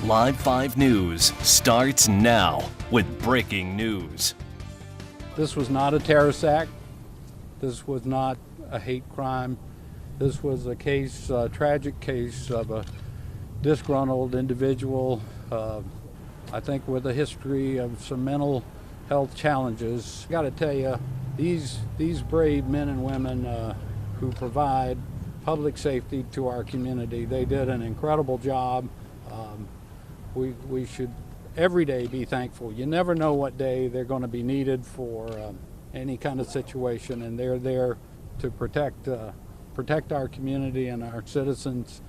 Live 5 News starts now with breaking news. This was not a terrorist act. This was not a hate crime. This was a case, a tragic case of a disgruntled individual, I think with a history of some mental health challenges. I got to tell you, these brave men and women who provide public safety to our community, they did an incredible job. We should every day be thankful. You never know what day they're going to be needed for any kind of situation, and they're there to protect our community and our citizens.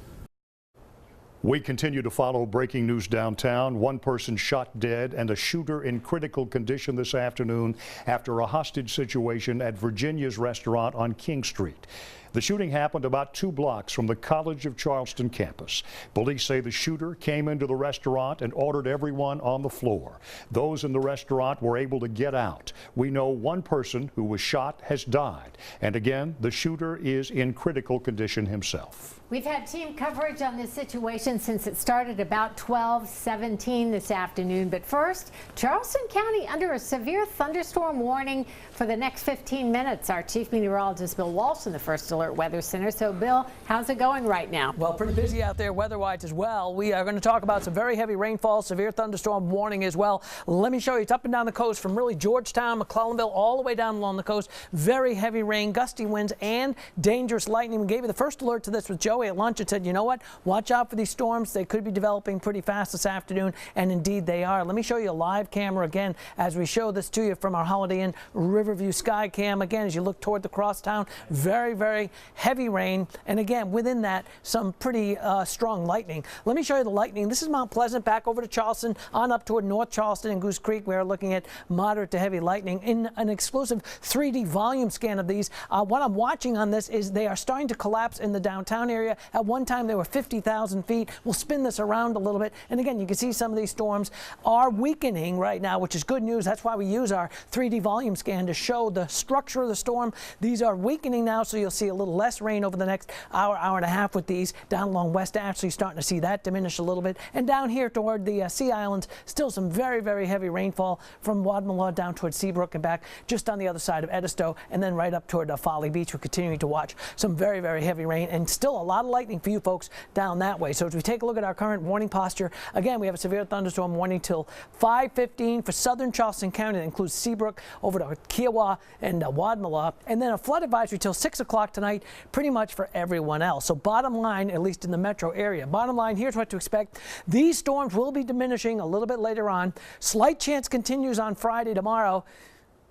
We continue to follow breaking news downtown. One person shot dead and a shooter in critical condition this afternoon after a hostage situation at Virginia's restaurant on King Street. The shooting happened about 2 blocks from the College of Charleston campus. Police say the shooter came into the restaurant and ordered everyone on the floor. Those in the restaurant were able to get out. We know one person who was shot has died. And again, the shooter is in critical condition himself. We've had team coverage on this situation since it started about 12:17 this afternoon. But first, Charleston County under a severe thunderstorm warning for the next 15 minutes. Our chief meteorologist Bill Walsh in the First Alert Weather Center. So, Bill, how's it going right now? Well, pretty busy out there weather-wise as well. We are going to talk about some very heavy rainfall, severe thunderstorm warning as well. Let me show you. It's up and down the coast from really Georgetown, McClellanville, all the way down along the coast. Very heavy rain, gusty winds, and dangerous lightning. We gave you the first alert to this with Joey at lunch and said, you know what? Watch out for these storms. They could be developing pretty fast this afternoon, and indeed they are. Let me show you a live camera again as we show this to you from our Holiday Inn Riverview Sky Cam. Again, as you look toward the crosstown, very, very heavy rain, and again, within that, some pretty strong lightning. Let me show you the lightning. This is Mount Pleasant, back over to Charleston, on up toward North Charleston and Goose Creek. We are looking at moderate to heavy lightning. In an exclusive 3D volume scan of these, what I'm watching on this is they are starting to collapse in the downtown area. At one time, they were 50,000 feet. We'll spin this around a little bit, and again, you can see some of these storms are weakening right now, which is good news. That's why we use our 3D volume scan to show the structure of the storm. These are weakening now, so you'll see a little less rain over the next hour, hour and a half with these. Down along West Ave, so you're starting to see that diminish a little bit. And down here toward the Sea Islands, still some very, very heavy rainfall from Wadmalaw down toward Seabrook and back just on the other side of Edisto, and then right up toward Folly Beach. We're continuing to watch some very, very heavy rain and still a lot of lightning for you folks down that way. So as we take a look at our current warning posture, again, we have a severe thunderstorm warning till 5:15 for southern Charleston County. That includes Seabrook over to Kiowa and Wadmalaw, and then a flood advisory till 6 o'clock tonight, pretty much for everyone else. So bottom line, at least in the metro area, bottom line, here's what to expect. These storms will be diminishing a little bit later on. Slight chance continues on Friday tomorrow.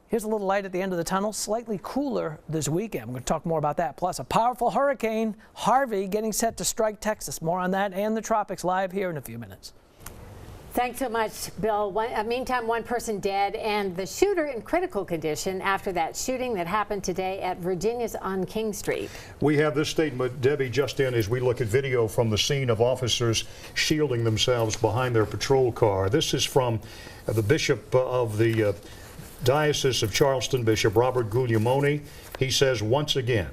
Here's a little light at the end of the tunnel, slightly cooler this weekend. We're going to talk more about that. Plus, a powerful hurricane, Harvey, getting set to strike Texas. More on that and the tropics live here in a few minutes. Thanks so much, Bill. Meantime, one person dead and the shooter in critical condition after that shooting that happened today at Virginia's on King Street. We have this statement, Debbie, just in as we look at video from the scene of officers shielding themselves behind their patrol car. This is from the Bishop of the Diocese of Charleston, Bishop Robert Guglielmone. He says, once again,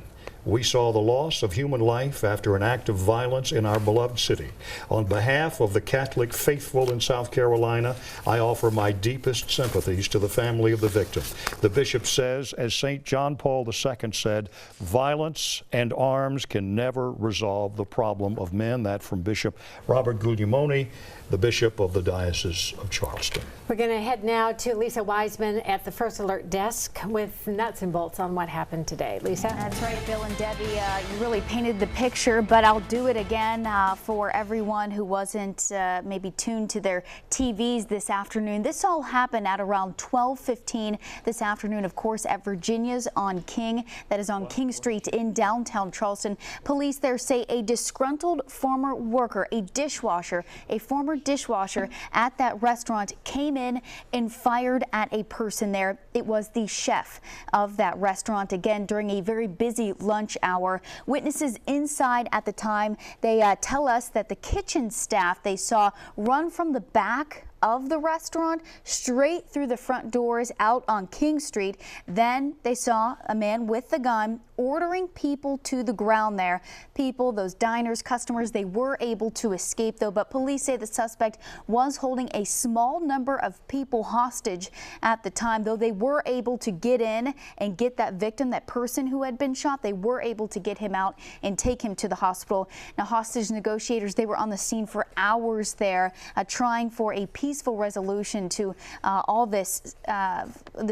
we saw the loss of human life after an act of violence in our beloved city. On behalf of the Catholic faithful in South Carolina, I offer my deepest sympathies to the family of the victim. The bishop says, as St. John Paul II said, violence and arms can never resolve the problem of men. That from Bishop Robert Guglielmone, the Bishop of the Diocese of Charleston. We're going to head now to Lisa Wiseman at the First Alert desk with nuts and bolts on what happened today. Lisa? That's right, Bill and Debbie. You really painted the picture, but I'll do it again for everyone who wasn't maybe tuned to their TVs this afternoon. This all happened at around 12:15 this afternoon, of course, at Virginia's on King. That is on King Street in downtown Charleston. Police there say a disgruntled former worker, a former dishwasher at that restaurant came in and fired at a person there. It was the chef of that restaurant, again, during a very busy lunch hour. Witnesses inside at the time, they tell us that the kitchen staff they saw run from the back of the restaurant straight through the front doors out on King Street. Then they saw a man with a gun ordering people to the ground there. People, those diners, customers, they were able to escape though, but police say the suspect was holding a small number of people hostage at the time, though they were able to get in and get that victim, that person who had been shot. They were able to get him out and take him to the hospital. Now, hostage negotiators, they were on the scene for hours there, trying for a peaceful resolution to all this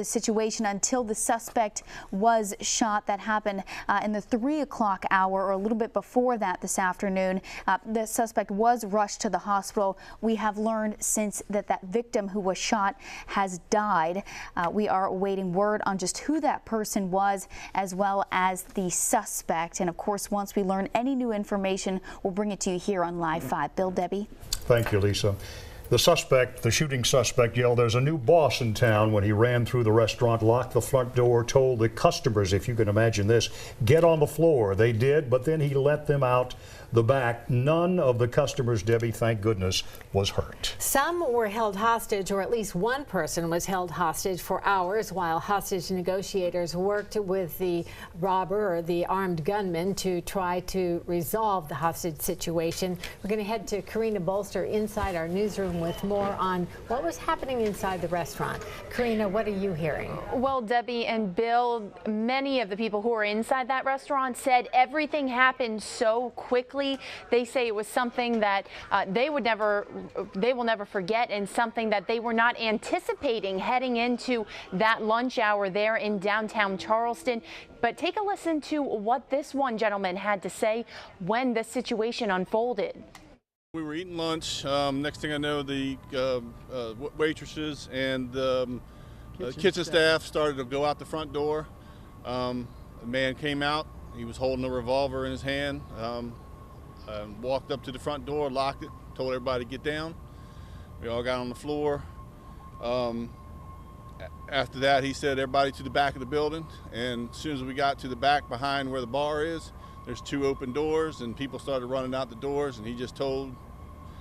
situation until the suspect was shot. That happened in the 3 o'clock hour, or a little bit before that this afternoon. The suspect was rushed to the hospital. We have learned since that victim who was shot has died. We are awaiting word on just who that person was, as well as the suspect. And of course, once we learn any new information, we'll bring it to you here on Live 5. Bill, Debbie. Thank you, Lisa. The shooting suspect yelled, "There's a new boss in town," when he ran through the restaurant, locked the front door, told the customers, if you can imagine this, get on the floor. They did, but then he let them out the back. None of the customers, Debbie, thank goodness, was hurt. Some were held hostage, or at least one person was held hostage for hours while hostage negotiators worked with the robber or the armed gunman to try to resolve the hostage situation. We're going to head to Karina Bolster inside our newsroom with more on what was happening inside the restaurant. Karina, what are you hearing? Well, Debbie and Bill, many of the people who were inside that restaurant said everything happened so quickly. They say it was something that they will never forget, and something that they were not anticipating heading into that lunch hour there in downtown Charleston. But take a listen to what this one gentleman had to say when the situation unfolded. We were eating lunch. Next thing I know, the waitresses and the kitchen staff started to go out the front door. A man came out. He was holding a revolver in his hand. Walked up to the front door, locked it, told everybody to get down. We all got on the floor. After that, he said everybody to the back of the building, and as soon as we got to the back behind where the bar is, there's 2 open doors, and people started running out the doors, and he just told,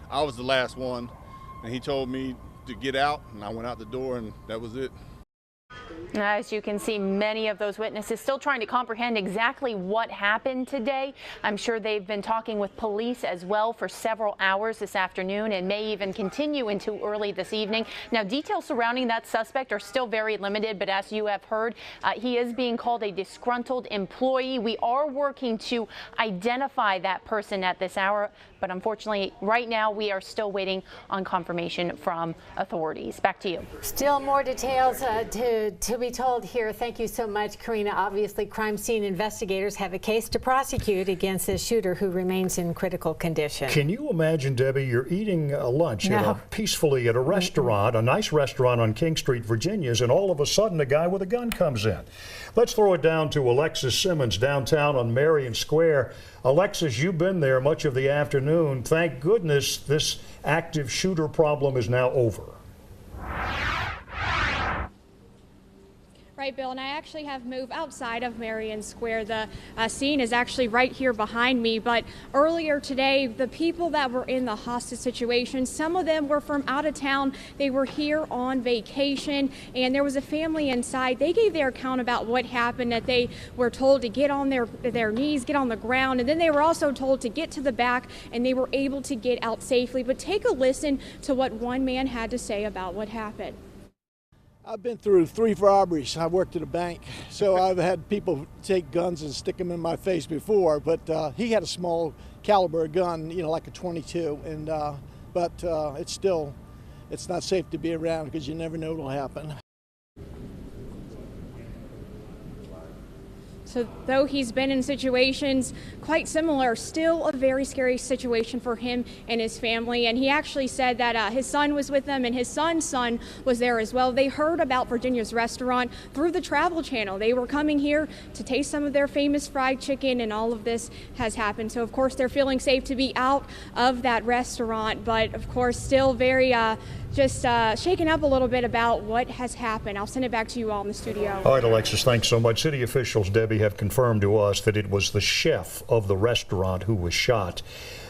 I was the last one, and he told me to get out, and I went out the door, and that was it. As you can see, many of those witnesses still trying to comprehend exactly what happened today. I'm sure they've been talking with police as well for several hours this afternoon, and may even continue into early this evening. Now, details surrounding that suspect are still very limited, but as you have heard, he is being called a disgruntled employee. We are working to identify that person at this hour, but unfortunately, right now, we are still waiting on confirmation from authorities. Back to you. Still more details to be told here. Thank you so much, Karina. Obviously, crime scene investigators have a case to prosecute against this shooter who remains in critical condition. Can you imagine, Debbie, you're eating lunch peacefully at a restaurant, a nice restaurant on King Street, Virginia, and all of a sudden a guy with a gun comes in. Let's throw it down to Alexis Simmons downtown on Marion Square. Alexis, you've been there much of the afternoon. Thank goodness this active shooter problem is now over. Right, Bill, and I actually have moved outside of Marion Square. The scene is actually right here behind me, but earlier today, the people that were in the hostage situation, some of them were from out of town. They were here on vacation, and there was a family inside. They gave their account about what happened, that they were told to get on their knees, get on the ground, and then they were also told to get to the back, and they were able to get out safely. But take a listen to what one man had to say about what happened. I've been through 3 robberies. I worked at a bank, so I've had people take guns and stick them in my face before, but he had a small caliber gun, you know, like a .22, and but it's not safe to be around because you never know what'll happen. So though he's been in situations quite similar, still a very scary situation for him and his family. And he actually said that his son was with them and his son's son was there as well. They heard about Virginia's restaurant through the Travel Channel. They were coming here to taste some of their famous fried chicken, and all of this has happened. So of course they're feeling safe to be out of that restaurant, but of course still very just shaken up a little bit about what has happened. I'll send it back to you all in the studio. All right, Alexis, thanks so much. City officials, Debbie, have confirmed to us that it was the chef of the restaurant who was shot.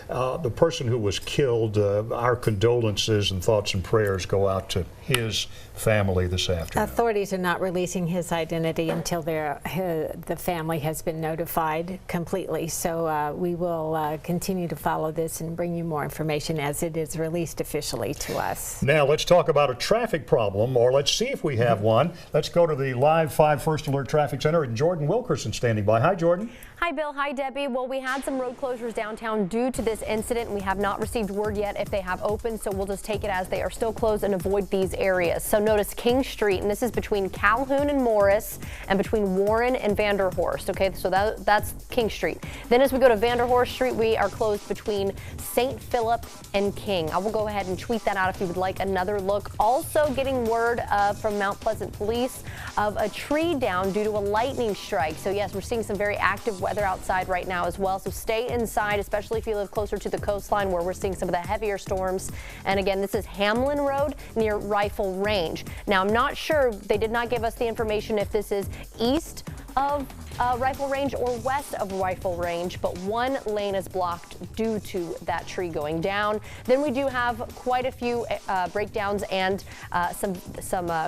The person who was killed, our condolences and thoughts and prayers go out to his family this afternoon. Authorities are not releasing his identity until the family has been notified completely. So we will continue to follow this and bring you more information as it is released officially to us. Now let's talk about a traffic problem, or let's see if we have one. Let's go to the Live 5 First Alert Traffic Center, and Jordan Wilkerson standing by. Hi, Jordan. Hi, Bill. Hi, Debbie. Well, we had some road closures downtown due to this incident. We have not received word yet if they have opened, so we'll just take it as they are still closed and avoid these areas. So notice King Street, and this is between Calhoun and Morris and between Warren and Vanderhorst. Okay, so that's King Street. Then as we go to Vanderhorst Street, we are closed between St. Philip and King. I will go ahead and tweet that out if you would like another look. Also getting word from Mount Pleasant Police of a tree down due to a lightning strike. So yes, we're seeing some very active weather outside right now as well. So stay inside, especially if you live closer to the coastline where we're seeing some of the heavier storms. And again, this is Hamlin Road near Rifle Range. Now, I'm not sure, they did not give us the information if this is east of Rifle Range or west of Rifle Range, but one lane is blocked due to that tree going down. Then we do have quite a few breakdowns and some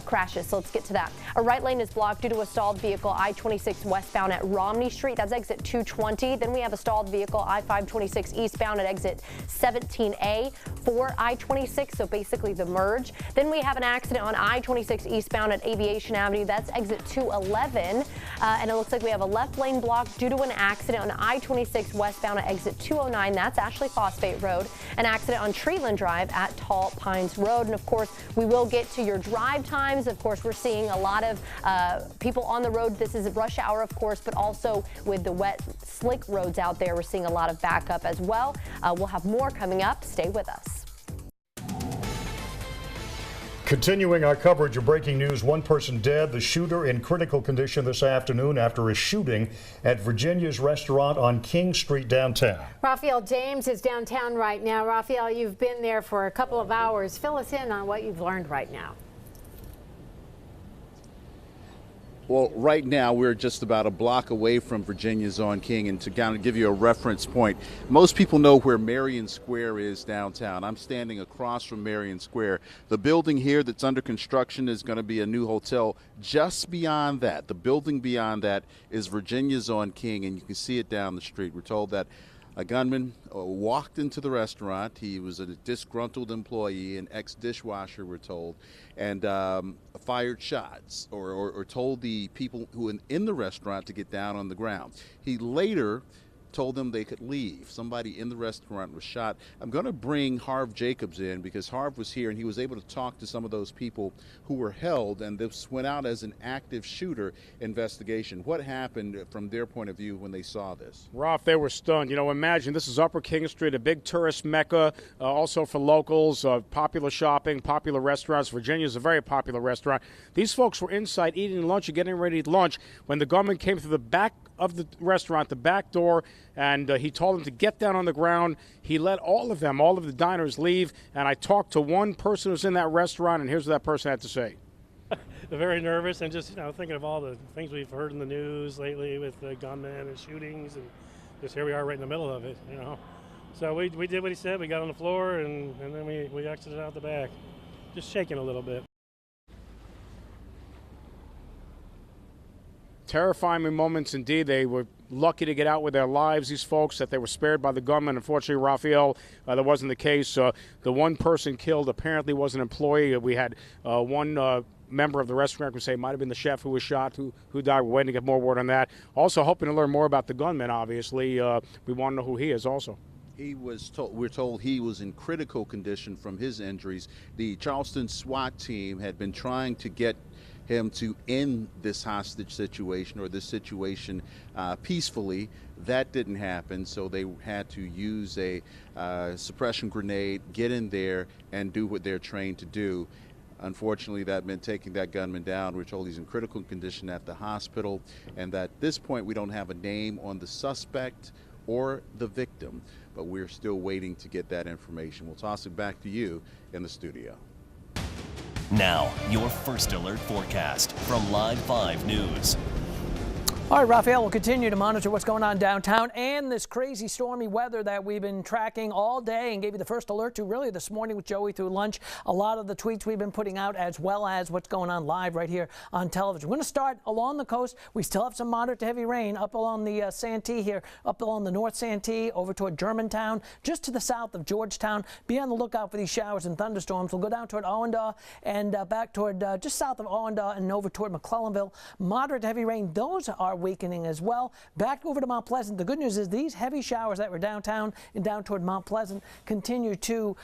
crashes, so let's get to that. A right lane is blocked due to a stalled vehicle I-26 westbound at Romney Street. That's exit 220. Then we have a stalled vehicle I-526 eastbound at exit 17A for I-26, so basically the merge. Then we have an accident on I-26 eastbound at Aviation Avenue. That's exit 211, and it looks like we have a left lane blocked due to an accident on I-26 westbound at exit 209. That's Ashley Phosphate Road. An accident on Treeland Drive at Tall Pines Road. And of course, we will get to your drive times. Of course, we're seeing a lot of people on the road. This is rush hour, of course, but also with the wet, slick roads out there, we're seeing a lot of backup as well. We'll have more coming up. Stay with us. Continuing our coverage of breaking news, one person dead, the shooter in critical condition this afternoon after a shooting at Virginia's restaurant on King Street downtown. Raphael James is downtown right now. Raphael, you've been there for a couple of hours. Fill us in on what you've learned right now. Well, right now we're just about a block away from Virginia's on King, and to kind of give you a reference point, most people know where Marion Square is downtown. I'm standing across from Marion Square. The building here that's under construction is going to be a new hotel. Just beyond that, the building beyond that is Virginia's on King, and you can see it down the street. We're told that a gunman walked into the restaurant. He was a disgruntled employee, an ex-dishwasher, we're told, and fired shots or told the people who were in the restaurant to get down on the ground. He later told them they could leave. Somebody in the restaurant was shot. I'm going to bring Harv Jacobs in because Harv was here and he was able to talk to some of those people who were held, and this went out as an active shooter investigation. What happened from their point of view when they saw this? Ralph, they were stunned. You know, imagine this is Upper King Street, a big tourist mecca, also for locals, popular shopping, popular restaurants. Virginia's a very popular restaurant. These folks were inside eating lunch and getting ready to eat lunch when the gunman came through the back of the restaurant, the back door, and he told them to get down on the ground. He let all of the diners leave, and I talked to one person who's in that restaurant, and here's what that person had to say. They're very nervous and just, thinking of all the things we've heard in the news lately with the gunmen and shootings, and just here we are right in the middle of it, So we did what he said. We got on the floor, and then we exited out the back, just shaking a little bit. Terrifying moments indeed. They were lucky to get out with their lives, these folks, that they were spared by the gunman. Unfortunately, Raphael, that wasn't the case. The one person killed apparently was an employee. We had one member of the restaurant who say it might have been the chef who was shot, who died. We're waiting to get more word on that. Also hoping to learn more about the gunman, obviously. We want to know who he is also. We're told he was in critical condition from his injuries. The Charleston SWAT team had been trying to get him to end this hostage situation or this situation peacefully. That didn't happen, so they had to use a suppression grenade, get in there, and do what they're trained to do. Unfortunately, that meant taking that gunman down. We're told he's in critical condition at the hospital, and at this point we don't have a name on the suspect or the victim, but we're still waiting to get that information. We'll toss it back to you in the studio. Now, your First Alert forecast from Live 5 News. All right, Raphael, we'll continue to monitor what's going on downtown and this crazy stormy weather that we've been tracking all day and gave you the first alert to really this morning with Joey through lunch. A lot of the tweets we've been putting out as well as what's going on live right here on television. We're going to start along the coast. We still have some moderate to heavy rain up along the Santee here, up along the North Santee, over toward Germantown, just to the south of Georgetown. Be on the lookout for these showers and thunderstorms. We'll go down toward Owendaw and back toward just south of Owendaw and over toward McClellanville. Moderate to heavy rain. Those are weakening as well. Back over to Mount Pleasant. The good news is these heavy showers that were downtown and down toward Mount Pleasant continue to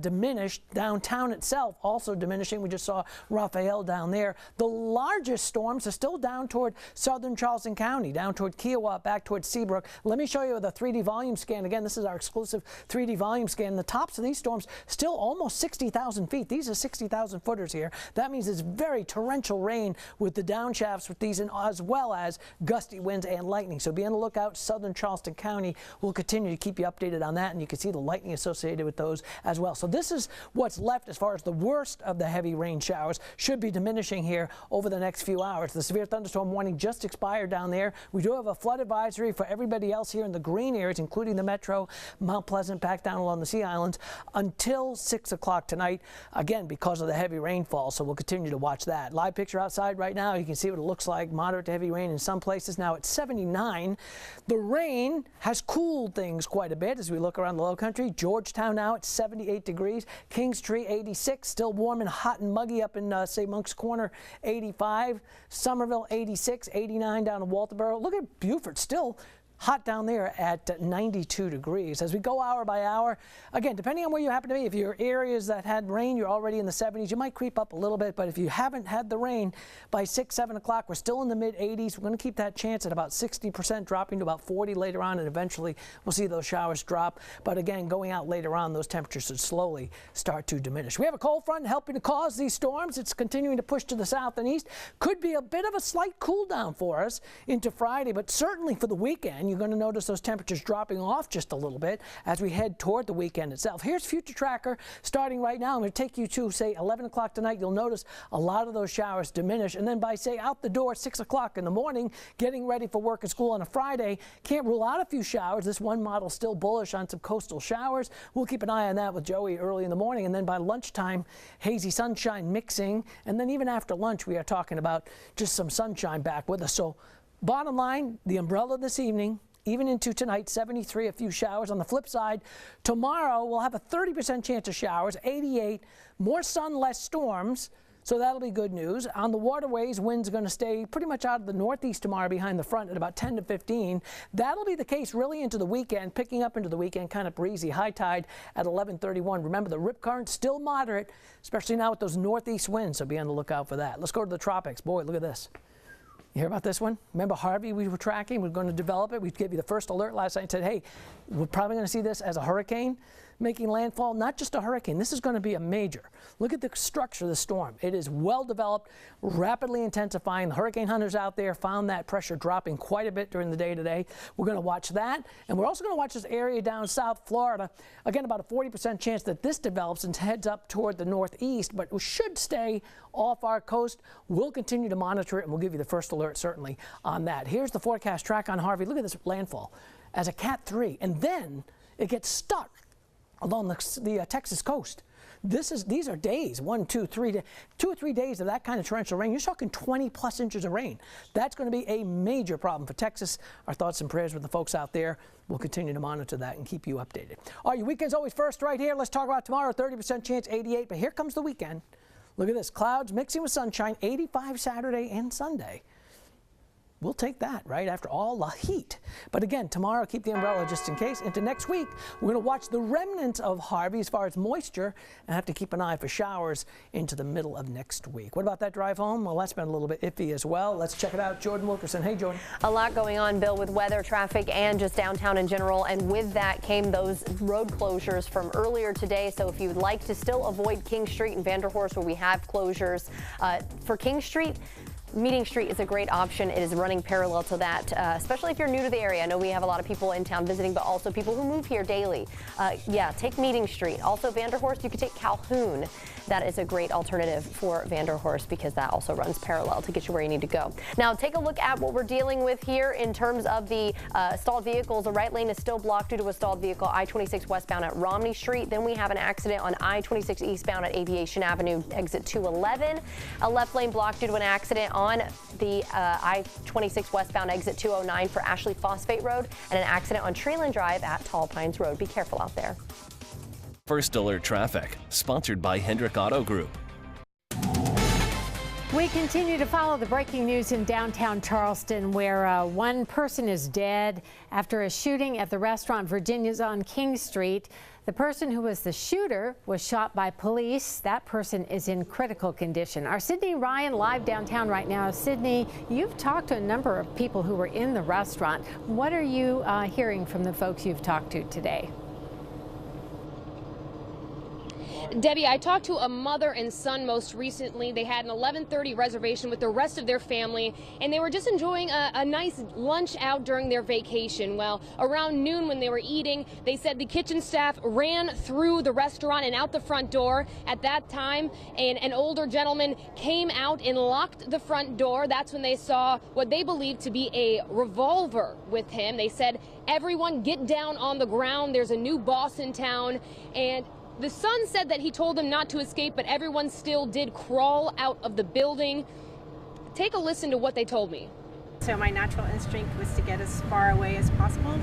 diminish. Downtown itself also diminishing. We just saw Raphael down there. The largest storms are still down toward southern Charleston County, down toward Kiowa, back toward Seabrook. Let me show you the 3D volume scan. Again, this is our exclusive 3D volume scan. The tops of these storms still almost 60,000 feet. These are 60,000 footers here. That means it's very torrential rain with the downshafts with these, and as well as gusty winds and lightning. So be on the lookout. Southern Charleston County will continue to keep you updated on that, and you can see the lightning associated with those as well. So this is what's left as far as the worst of the heavy rain showers. Should be diminishing here over the next few hours. The severe thunderstorm warning just expired down there. We do have a flood advisory for everybody else here in the green areas, including the metro, Mount Pleasant, back down along the Sea Islands until 6 o'clock tonight, again because of the heavy rainfall. So we'll continue to watch that. Live picture outside right now. You can see what it looks like. Moderate to heavy rain in some places. Now it's 79. The rain has cooled things quite a bit as we look around the low country. Georgetown now at 78 degrees. Kingstree 86, still warm and hot and muggy up in say Moncks Corner 85. Somerville 86, 89 down in Walterboro. Look at Beaufort, still hot down there at 92 degrees. As we go hour by hour, again, depending on where you happen to be, if you're areas that had rain, you're already in the 70s, you might creep up a little bit, but if you haven't had the rain by 6, 7 o'clock, we're still in the mid 80s. We're going to keep that chance at about 60%, dropping to about 40 later on, and eventually we'll see those showers drop. But again, going out later on, those temperatures should slowly start to diminish. We have a cold front helping to cause these storms. It's continuing to push to the south and east. Could be a bit of a slight cool down for us into Friday, but certainly for the weekend, you're going to notice those temperatures dropping off just a little bit as we head toward the weekend itself. Here's Future Tracker starting right now. I'm going to take you to, say, 11 o'clock tonight. You'll notice a lot of those showers diminish. And then by, say, out the door, 6 o'clock in the morning, getting ready for work and school on a Friday, can't rule out a few showers. This one model still bullish on some coastal showers. We'll keep an eye on that with Joey early in the morning. And then by lunchtime, hazy sunshine mixing. And then even after lunch, we are talking about just some sunshine back with us. So bottom line, the umbrella this evening, even into tonight, 73, a few showers. On the flip side, tomorrow we'll have a 30% chance of showers, 88, more sun, less storms. So that'll be good news. On the waterways, winds are going to stay pretty much out of the northeast tomorrow behind the front at about 10 to 15. That'll be the case really into the weekend, picking up into the weekend, kind of breezy. High tide at 11:31. Remember, the rip current still moderate, especially now with those northeast winds, so be on the lookout for that. Let's go to the tropics. Boy, look at this. You hear about this one? Remember Harvey we were tracking? We're going to develop it. We gave you the first alert last night and said, hey, we're probably going to see this as a hurricane making landfall, not just a hurricane. This is going to be a major. Look at the structure of the storm. It is well developed, rapidly intensifying. The hurricane hunters out there found that pressure dropping quite a bit during the day today. We're going to watch that. And we're also going to watch this area down South Florida. Again, about a 40% chance that this develops and heads up toward the northeast, but it should stay off our coast. We'll continue to monitor it, and we'll give you the first alert certainly on that. Here's the forecast track on Harvey. Look at this landfall as a Cat 3, and then it gets stuck along the Texas coast. These are days, 1, 2, 3, 2 or 3 days of that kind of torrential rain. You're talking 20 plus inches of rain. That's going to be a major problem for Texas. Our thoughts and prayers with the folks out there. We'll continue to monitor that and keep you updated. All right, your weekend's always first right here. Let's talk about tomorrow. 30% chance, 88. But here comes the weekend. Look at this. Clouds mixing with sunshine, 85 Saturday and Sunday. We'll take that right after all the heat. But again, tomorrow, keep the umbrella just in case. Into next week, we're going to watch the remnants of Harvey as far as moisture and have to keep an eye for showers into the middle of next week. What about that drive home? Well, that's been a little bit iffy as well. Let's check it out. Jordan Wilkerson. Hey, Jordan. A lot going on, Bill, with weather, traffic, and just downtown in general. And with that came those road closures from earlier today. So if you would like to still avoid King Street and Vanderhorst, where we have closures for King Street, Meeting Street is a great option. It is running parallel to that, especially if you're new to the area. I know we have a lot of people in town visiting, but also people who move here daily. Yeah, take Meeting Street. Also Vanderhorst, you could take Calhoun. That is a great alternative for Vanderhorst because that also runs parallel to get you where you need to go. Now take a look at what we're dealing with here in terms of the stalled vehicles. The right lane is still blocked due to a stalled vehicle, I-26 westbound at Romney Street. Then we have an accident on I-26 eastbound at Aviation Avenue, exit 211. A left lane blocked due to an accident on the I-26 westbound exit 209 for Ashley Phosphate Road, and an accident on Treeland Drive at Tall Pines Road. Be careful out there. First Alert Traffic, sponsored by Hendrick Auto Group. We continue to follow the breaking news in downtown Charleston, where one person is dead after a shooting at the restaurant Virginia's on King Street. The person who was the shooter was shot by police. That person is in critical condition. Our Sydney Ryan live downtown right now. Sydney, you've talked to a number of people who were in the restaurant. What are you hearing from the folks you've talked to today? Debbie, I talked to a mother and son most recently. They had an 11:30 reservation with the rest of their family, and they were just enjoying a nice lunch out during their vacation. Well, around noon when they were eating, they said the kitchen staff ran through the restaurant and out the front door. At that time, an older gentleman came out and locked the front door. That's when they saw what they believed to be a revolver with him. They said, "Everyone get down on the ground. There's a new boss in town." And the son said that he told them not to escape, but everyone still did crawl out of the building. Take a listen to what they told me. So my natural instinct was to get as far away as possible.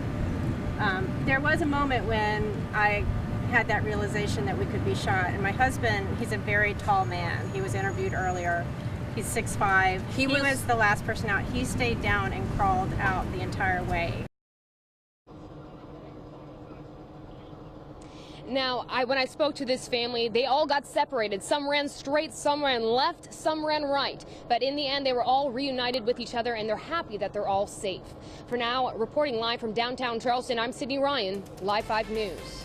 There was a moment when I had that realization that we could be shot. And my husband, he's a very tall man. He was interviewed earlier. He's 6'5". He was the last person out. He stayed down and crawled out the entire way. Now, when I spoke to this family, they all got separated. Some ran straight, some ran left, some ran right. But in the end, they were all reunited with each other, and they're happy that they're all safe. For now, reporting live from downtown Charleston, I'm Sydney Ryan, Live 5 News.